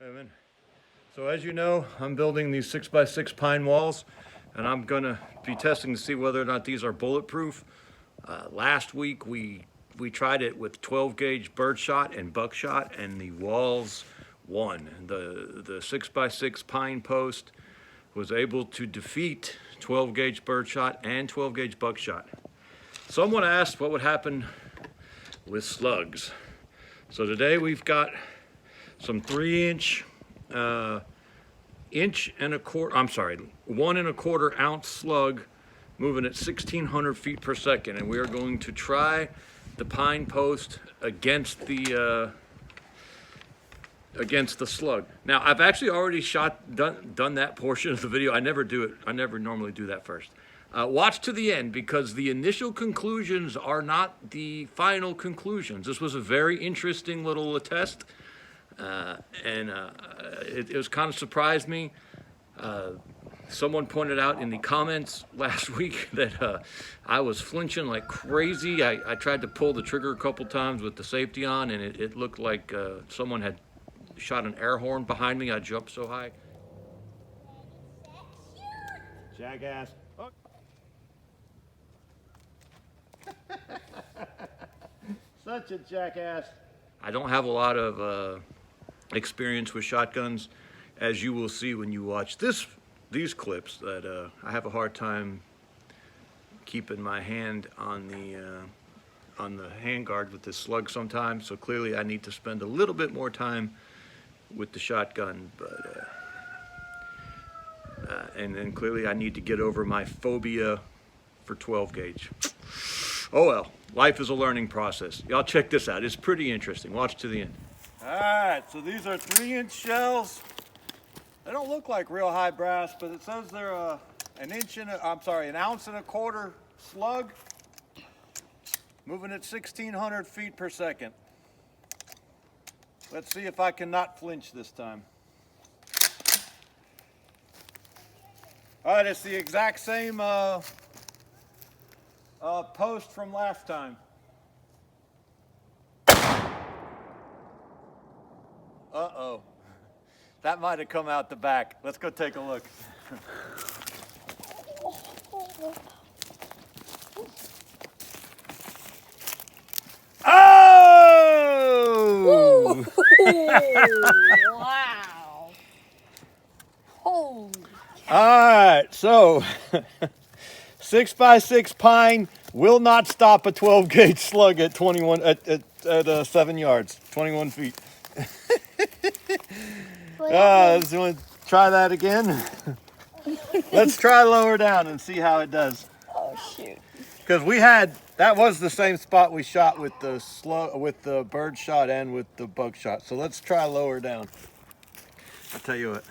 Amen. So as you know, I'm building these 6x6 pine walls, and I'm gonna be testing to see whether or not these are bulletproof. Last week we tried it with 12 gauge birdshot and buckshot, and the walls won. The 6x6 pine post was able to defeat 12 gauge birdshot and 12 gauge buckshot. Someone asked what would happen with slugs. So today we've got some 3-inch, 1¼ ounce slug moving at 1,600 feet per second, and we are going to try the pine post against the slug. Now, I've actually already done that portion of the video. I never do it. I never normally do that first. Watch to the end, because the initial conclusions are not the final conclusions. This was a very interesting little test, and it was kind of surprised me. Someone pointed out in the comments last week that I was flinching like crazy. I tried to pull the trigger a couple times with the safety on, and it looked like someone had shot an air horn behind me. I jumped so high. Jackass. Oh. Such a jackass. I don't have a lot of experience with shotguns, as you will see when you watch these clips, that I have a hard time keeping my hand on the handguard with this slug sometimes. So clearly I need to spend a little bit more time with the shotgun, but and then clearly I need to get over my phobia for 12 gauge. Oh well, life is a learning process. Y'all check this out. It's pretty interesting. Watch to the end. All right, so these are 3-inch shells. They don't look like real high brass, but it says they're an ounce and a quarter slug, moving at 1,600 feet per second. Let's see if I can not flinch this time. All right, it's the exact same post from last time. Uh-oh. That might have come out the back. Let's go take a look. Oh! Wow. Holy. All right, so 6x6 pine will not stop a 12 gauge slug at 7 yards, 21 feet. Let's try that again. Let's try lower down and see how it does. Oh shoot! Because that was the same spot we shot with the bird shot and with the bug shot. So let's try lower down. I'll tell you what.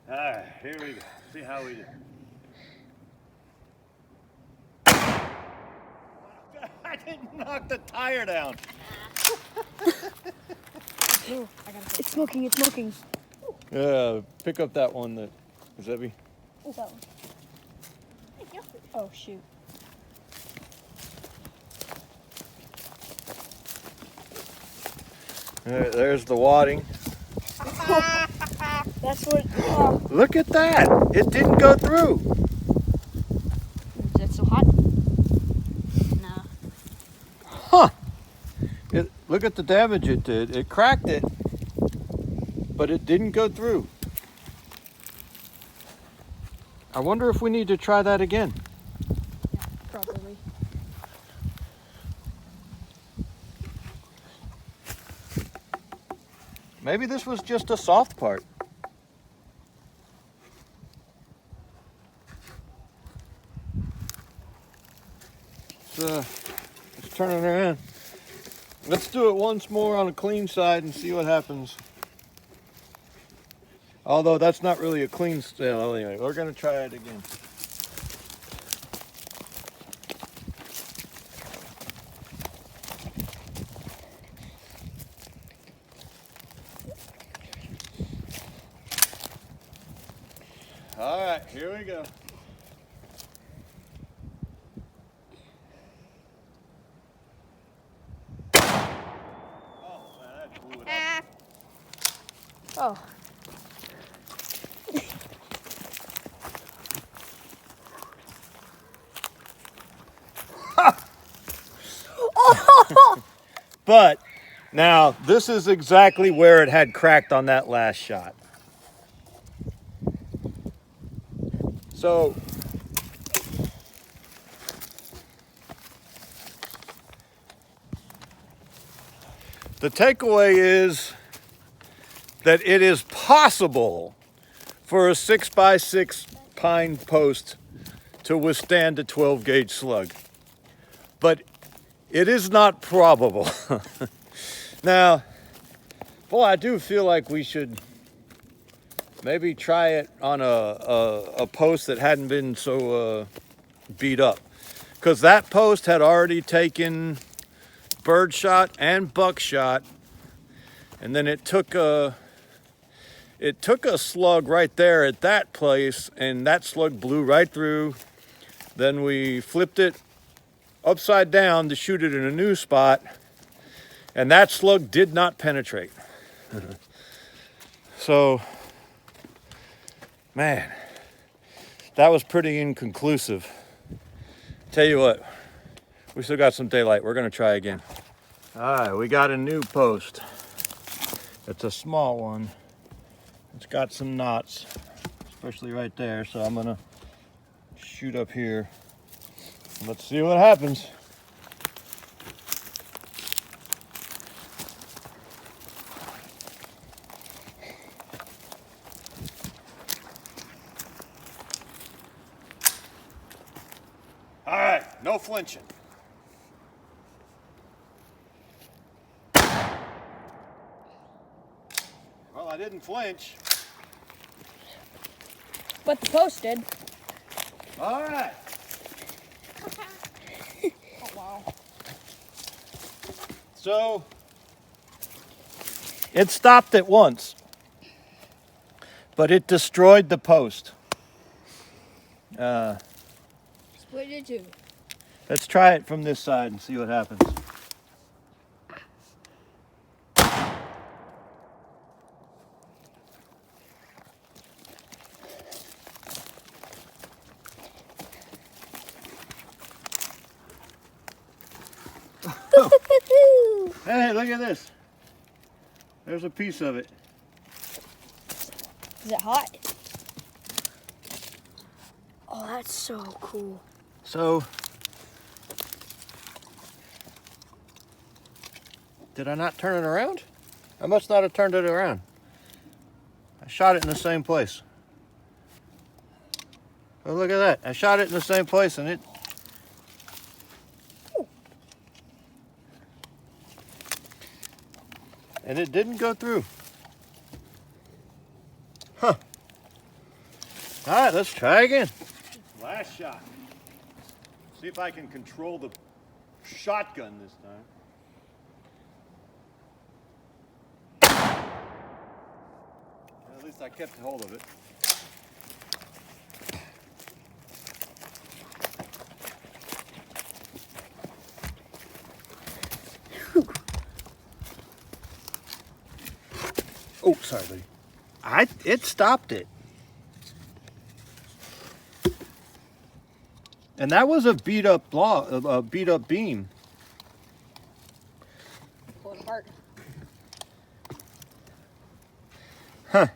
All right, here we go. See how we do. I didn't knock the tire down. It's smoking. It's smoking. Yeah, pick up that one that is heavy. What's that one? Oh shoot! There's the wadding. That's what. Look at that! It didn't go through. Is that so hot? Nah. Huh. Look at the damage it did. It cracked it, but it didn't go through. I wonder if we need to try that again. Yeah, probably. Maybe this was just a soft part. Let's turn it around. Let's do it once more on a clean side and see what happens. Although that's not really a clean well, anyway, we're gonna try it again. All right, here we go. Oh. But now this is exactly where it had cracked on that last shot. So the takeaway is that it is possible for a 6x6 pine post to withstand a 12 gauge slug, but it is not probable. Now, boy, I do feel like we should maybe try it on a post that hadn't been so beat up, because that post had already taken birdshot and buckshot, and then it took a slug right there at that place, and that slug blew right through. Then we flipped it upside down to shoot it in a new spot, and that slug did not penetrate. So, man, that was pretty inconclusive. Tell you what, we still got some daylight. We're gonna try again. All right, we got a new post. It's a small one. It's got some knots, especially right there. So I'm gonna shoot up here. Let's see what happens. All right, no flinching. Well, I didn't flinch. But the post did. All right. Oh, wow. So, it stopped at once, but it destroyed the post. Split it too. Let's try it from this side and see what happens. Hey, look at this. There's a piece of it. Is it hot? Oh, that's so cool. So, did I not turn it around? I must not have turned it around. I shot it in the same place. Oh, look at that. I shot it in the same place and it... And it didn't go through. Huh. All right, let's try again. Last shot. See if I can control the shotgun this time. At least I kept hold of it. Oh, sorry, buddy. It stopped it. And that was a beat up beam. Pull it apart. Huh.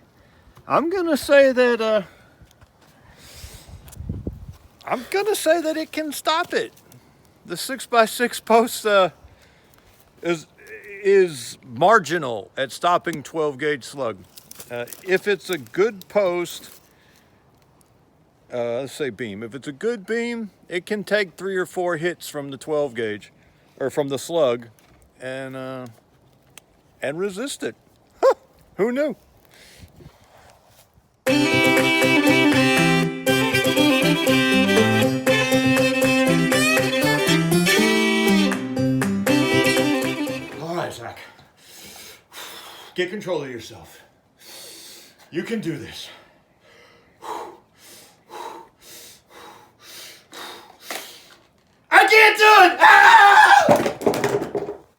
I'm gonna say that it can stop it. The 6x6 post is marginal at stopping 12 gauge slug. If it's a good post, let's say beam. If it's a good beam, it can take 3 or 4 hits from the 12 gauge, or from the slug, and resist it. Huh, who knew? All right, Zach. Get control of yourself. You can do this. I can't do it!